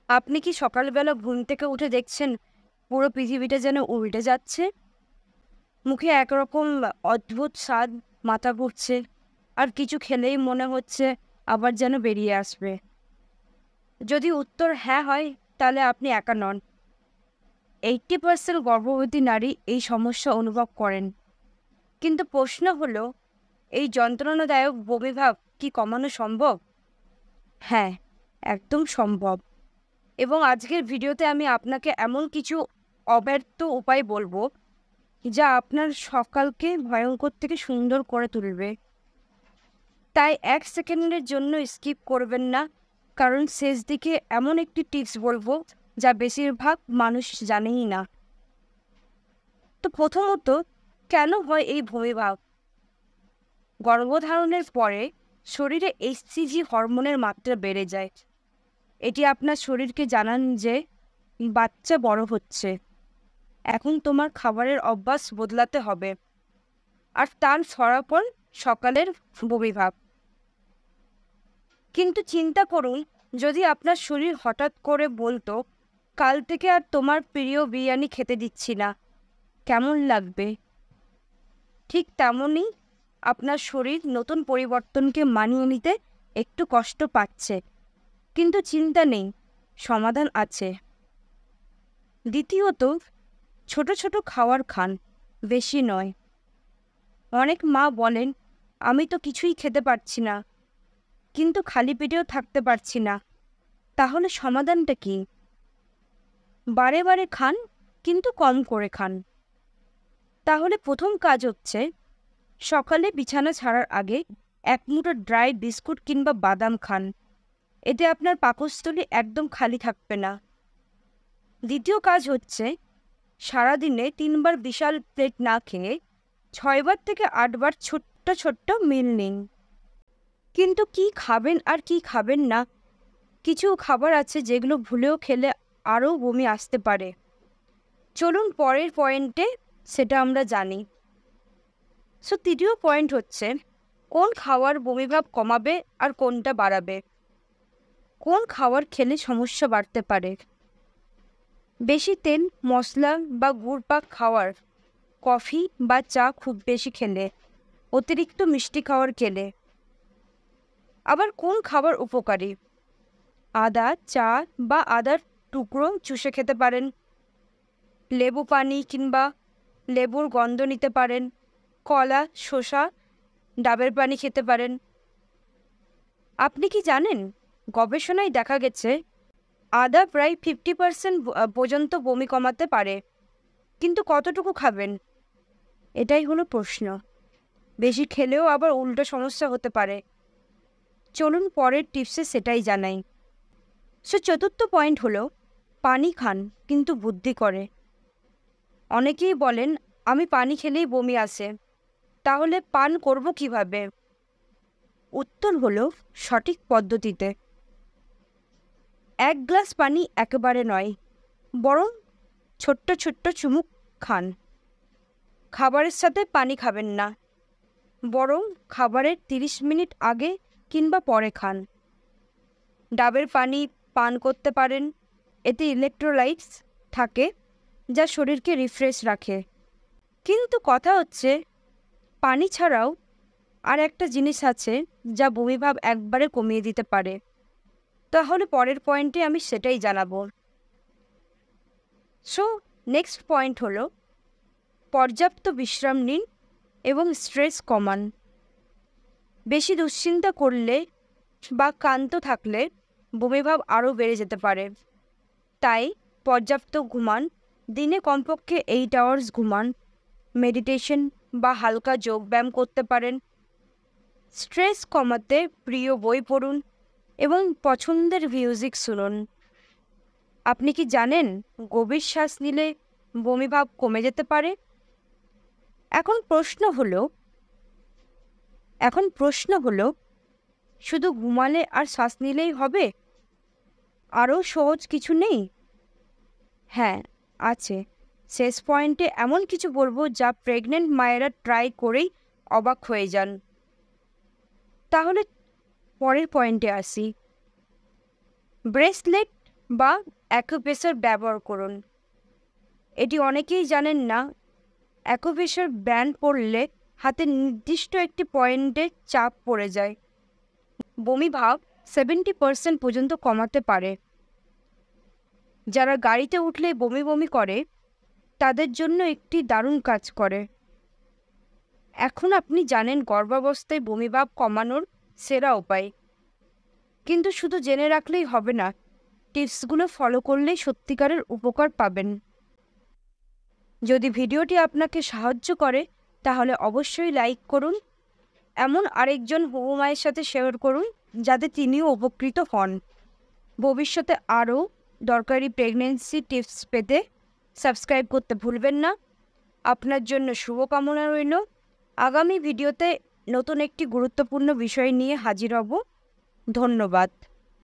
আপনি কি সকালবেলা ঘুম থেকে উঠে দেখছেন পুরো পৃথিবীটা যেন উল্টে যাচ্ছে? মুখে একরকম অদ্ভুত স্বাদ, মাথা ঘুরছে, আর কিছু খেলেই মনে হচ্ছে আবার যেন বেরিয়ে আসবে। যদি উত্তর হ্যাঁ হয়, তাহলে আপনি একা নন। 80% গর্ভবতী নারী এই সমস্যা অনুভব করেন। কিন্তু প্রশ্ন হলো, এই যন্ত্রণাদায়ক বমিভাব কি কমানো সম্ভব? হ্যাঁ, একদম সম্ভব। এবং আজকের ভিডিওতে আমি আপনাকে এমন কিছু অব্যর্থ উপায় বলবো যা আপনার সকালকে ভয়ঙ্কর থেকে সুন্দর করে তুলবে। তাই 1 সেকেন্ডের জন্য স্কিপ করবেন না, কারণ শেষ দিকে এমন একটি টিপস বলবো যা বেশিরভাগ মানুষ জানেই না। তো প্রথমত, কেন হয় এই বমিভাব? গর্ভধারণের পরে শরীরে এইচসিজি হরমোনের মাত্রা বেড়ে যায়। এটি আপনার শরীরকে জানান যে বাচ্চা বড় হচ্ছে, এখন তোমার খাবারের অভ্যাস বদলাতে হবে। আর তার ফলাফল সকালের বমিভাব। কিন্তু চিন্তা করুন, যদি আপনার শরীর হঠাৎ করে বলতো, কাল থেকে আর তোমার প্রিয় বিরিয়ানি খেতে দিচ্ছি না, কেমন লাগবে? ঠিক তেমনই আপনার শরীর নতুন পরিবর্তনকে মানিয়ে নিতে একটু কষ্ট পাচ্ছে। কিন্তু চিন্তা নেই, সমাধান আছে। দ্বিতীয়ত, ছোট ছোট খাবার খান, বেশি নয়। অনেক মা বলেন, আমি তো কিছুই খেতে পারছি না, কিন্তু খালি পেটেও থাকতে পারছি না। তাহলে সমাধানটা কি? বারে বারে খান, কিন্তু কম করে খান। তাহলে প্রথম কাজ হচ্ছে, সকালে বিছানা ছাড়ার আগে 1 মুঠো ড্রাই বিস্কুট কিংবা বাদাম খান। এতে আপনার পাকস্থলী একদম খালি থাকবে না। দ্বিতীয় কাজ হচ্ছে, সারাদিনে 3 বার বিশাল প্লেট না খেয়ে 6 বার থেকে 8 বার ছোট্ট ছোট্ট মিল নিন। কিন্তু কি খাবেন আর কি খাবেন না, কিছু খাবার আছে যেগুলো ভুলেও খেলে আরও বমি আসতে পারে। চলুন পরের পয়েন্টে সেটা আমরা জানি। তৃতীয় পয়েন্ট হচ্ছে, কোন খাবার বমিভাব কমাবে আর কোনটা বাড়াবে। কোন খাবার খেলে সমস্যা বাড়তে পারে? বেশি তেল, মশলা বা গুড়পাক খাওয়ার, কফি বা চা খুব বেশি খেলে, অতিরিক্ত মিষ্টি খাবার খেলে। আবার কোন খাবার উপকারী? আদা চা বা আদার টুকরো চুষে খেতে পারেন। লেবু পানি কিংবা লেবুর গন্ধ নিতে পারেন। কলা, শসা, ডাবের পানি খেতে পারেন। আপনি কি জানেন, গবেষণায় দেখা গেছে আদা প্রায় 50% পর্যন্ত বমি কমাতে পারে। কিন্তু কতটুকু খাবেন, এটাই হলো প্রশ্ন। বেশি খেলেও আবার উল্টো সমস্যা হতে পারে। চলুন পরের টিপসে সেটাই জানাই। চতুর্থ পয়েন্ট হলো, পানি খান কিন্তু বুদ্ধি করে। অনেকেই বলেন, আমি পানি খেলেই বমি আসে, তাহলে পান করব কিভাবে? উত্তর হলো, সঠিক পদ্ধতিতে। 1 গ্লাস পানি একেবারে নয়, বরং ছোট্ট ছোট্ট চুমুক খান। খাবারের সাথে পানি খাবেন না, বরং খাবারের 30 মিনিট আগে কিংবা পরে খান। ডাবের পানি পান করতে পারেন, এতে ইলেকট্রোলাইটস থাকে যা শরীরকে রিফ্রেশ রাখে। কিন্তু কথা হচ্ছে, পানি ছাড়াও আর একটা জিনিস আছে যা বমিভাব একবারে কমিয়ে দিতে পারে। তাহলে পরের পয়েন্টে আমি সেটাই জানাবো। নেক্সট পয়েন্ট হলো, পর্যাপ্ত বিশ্রাম নিন এবং স্ট্রেস কমান। বেশি দুশ্চিন্তা করলে বা ক্লান্ত থাকলে বমিভাব আরও বেড়ে যেতে পারে। তাই পর্যাপ্ত ঘুমান, দিনে কমপক্ষে 8 আওয়ার্স ঘুমান। মেডিটেশন বা হালকা যোগব্যায়াম করতে পারেন। স্ট্রেস কমাতে প্রিয় বই পড়ুন এবং পছন্দের মিউজিক শুনুন। আপনি কি জানেন, গভীর শ্বাস নিলে বমিভাব কমে যেতে পারে? এখন প্রশ্ন হলো, শুধু ঘুমালে আর শ্বাস নিলেই হবে? আরও সহজ কিছু নেই? হ্যাঁ, আছে। শেষ পয়েন্টে এমন কিছু বলবো যা প্রেগনেন্ট মায়েরা ট্রাই করেই অবাক হয়ে যান। তাহলে পরের পয়েন্টে আসি। ব্রেসলেট বা অ্যাকুপ্রেশার ব্যবহার করুন। এটি অনেকেই জানেন না, অ্যাকুপ্রেশার ব্যান্ড পড়লে হাতে নির্দিষ্ট একটি পয়েন্টে চাপ পড়ে যায়। বমি ভাব 70% পর্যন্ত কমাতে পারে। যারা গাড়িতে উঠলে বমি বমি করে তাদের জন্য একটি দারুণ কাজ করে। এখন আপনি জানেন গর্ভাবস্থায় বমিভাব কমানোর সেরা উপায়। কিন্তু শুধু জেনে রাখলেই হবে না, টিপসগুলো ফলো করলেই সত্যিকারের উপকার পাবেন। যদি ভিডিওটি আপনাকে সাহায্য করে তাহলে অবশ্যই লাইক করুন, এমন আরেকজন হবু মায়ের সাথে শেয়ার করুন যাতে তিনিও উপকৃত হন। ভবিষ্যতে আরও দরকারি প্রেগন্যান্সি টিপস পেতে সাবস্ক্রাইব করতে ভুলবেন না। আপনার জন্য শুভকামনা রইল। আগামী ভিডিওতে নতুন একটি গুরুত্বপূর্ণ বিষয় নিয়ে হাজির হব। ধন্যবাদ।